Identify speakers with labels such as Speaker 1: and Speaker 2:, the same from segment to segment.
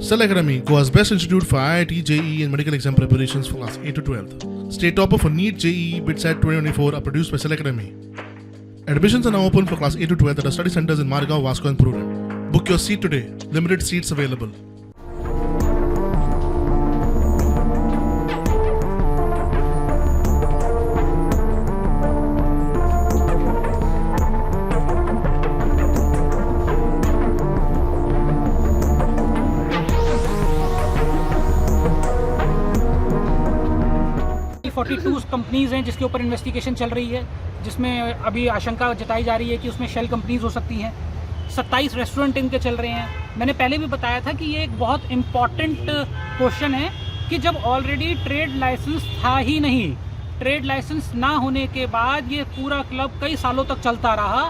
Speaker 1: Cell Academy, Goa's best institute for IIT, JEE and medical exam preparations for class 8 to 12th. State topper for NEET, JEE, BITSAT 2024 are produced by Cell Academy. Admissions are now open for class 8 to 12th at our study centers in Margao, Vasco and Pururem. Book your seat today. Limited seats available.
Speaker 2: Companies हैं जिसके ऊपर investigation चल रही है, जिसमें अभी आशंका जताई जा रही है कि उसमें शेल कंपनीज हो सकती हैं। 27 रेस्टोरेंट इनके चल रहे हैं। मैंने पहले भी बताया था कि ये एक बहुत इम्पॉर्टेंट क्वेश्चन है कि जब ऑलरेडी ट्रेड लाइसेंस था ही नहीं, ट्रेड लाइसेंस ना होने के बाद ये पूरा क्लब कई सालों तक चलता रहा,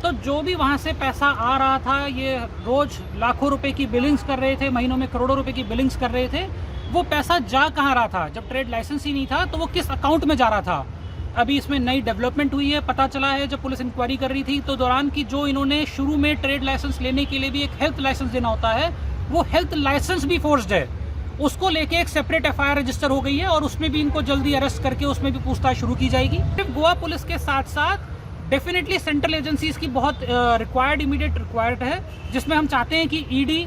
Speaker 2: तो जो भी वहाँ से पैसा आ रहा था, ये रोज़ लाखों रुपए की बिलिंग्स कर रहे थे, महीनों में करोड़ों रुपए की बिलिंग्स कर रहे थे। वो पैसा जा कहाँ रहा था? जब ट्रेड लाइसेंस ही नहीं था तो वो किस अकाउंट में जा रहा था? अभी इसमें नई डेवलपमेंट हुई है। पता चला है जब पुलिस इंक्वायरी कर रही थी तो दौरान की जो इन्होंने शुरू में ट्रेड लाइसेंस लेने के लिए भी एक हेल्थ लाइसेंस देना होता है, वो हेल्थ लाइसेंस भी फोर्स्ड है। उसको लेके एक सेपरेट FIR रजिस्टर हो गई है और उसमें भी इनको जल्दी अरेस्ट करके उसमें भी पूछताछ शुरू की जाएगी। सिर्फ गोवा पुलिस के साथ साथ डेफिनेटली सेंट्रल एजेंसीज की बहुत रिक्वायर्ड इमीडिएट रिक्वायर्ड है, जिसमें हम चाहते हैं कि ED,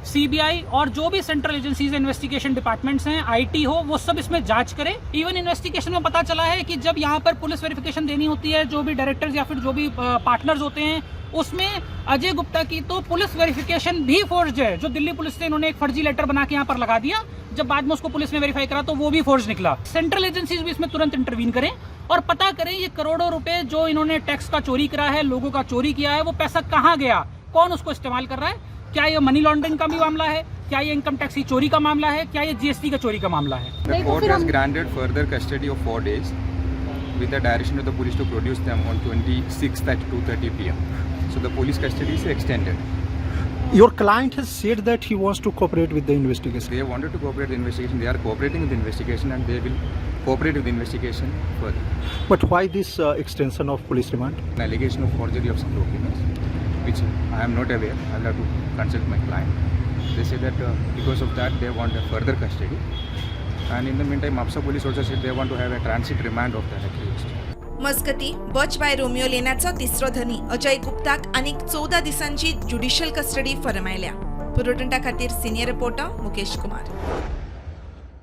Speaker 2: CBI और जो भी सेंट्रल एजेंसीज इन्वेस्टिगेशन डिपार्टमेंट्स हैं, IT हो, वो सब इसमें जांच करें। इवन इन्वेस्टिगेशन में पता चला है कि जब यहाँ पर पुलिस वेरिफिकेशन देनी होती है, जो भी डायरेक्टर्स या फिर जो भी पार्टनर्स होते हैं, उसमें अजय गुप्ता की तो पुलिस वेरिफिकेशन भी फोर्स्ड है। जो दिल्ली पुलिस से इन्होंने एक फर्जी लेटर बना के यहाँ पर लगा दिया, जब बाद में उसको पुलिस ने वेरीफाई करा तो वो भी फोर्ज निकला। सेंट्रल एजेंसीज भी इसमें तुरंत इंटरवीन करें और पता करें ये करोड़ों रुपए जो इन्होंने टैक्स का चोरी करा है, लोगों का चोरी किया है, वो पैसा कहाँ गया, कौन उसको इस्तेमाल कर रहा है? क्या ये मनी लॉन्ड्रिंग का भी मामला है? क्या ये इनकम टैक्स की चोरी का मामला है? क्या ये GST का चोरी का मामला है?
Speaker 3: The court has granted further custody of 4 days with the direction of the police to produce them on 26th at 2:30 p.m. So the police custody is extended.
Speaker 4: Your client has said that he wants to cooperate with the investigation.
Speaker 3: They wanted to cooperate with the investigation. They are cooperating with the investigation and they will cooperate with the investigation further.
Speaker 4: But why this extension of police remand?
Speaker 3: An allegation of forgery of some documents, which I am not aware. I will have to consult my client. They say that because of that they want a further custody. And in the meantime, Apsa police also said they want to have a transit remand of the accused.
Speaker 5: मस्कती बच by Romeo लेण्याचो तिसरो धनी अजय गुप्ताक आनीक 14 दिसांची judicial custody फरमायल्या। पुरोटंटा खातीर senior reporter Mukesh Kumar.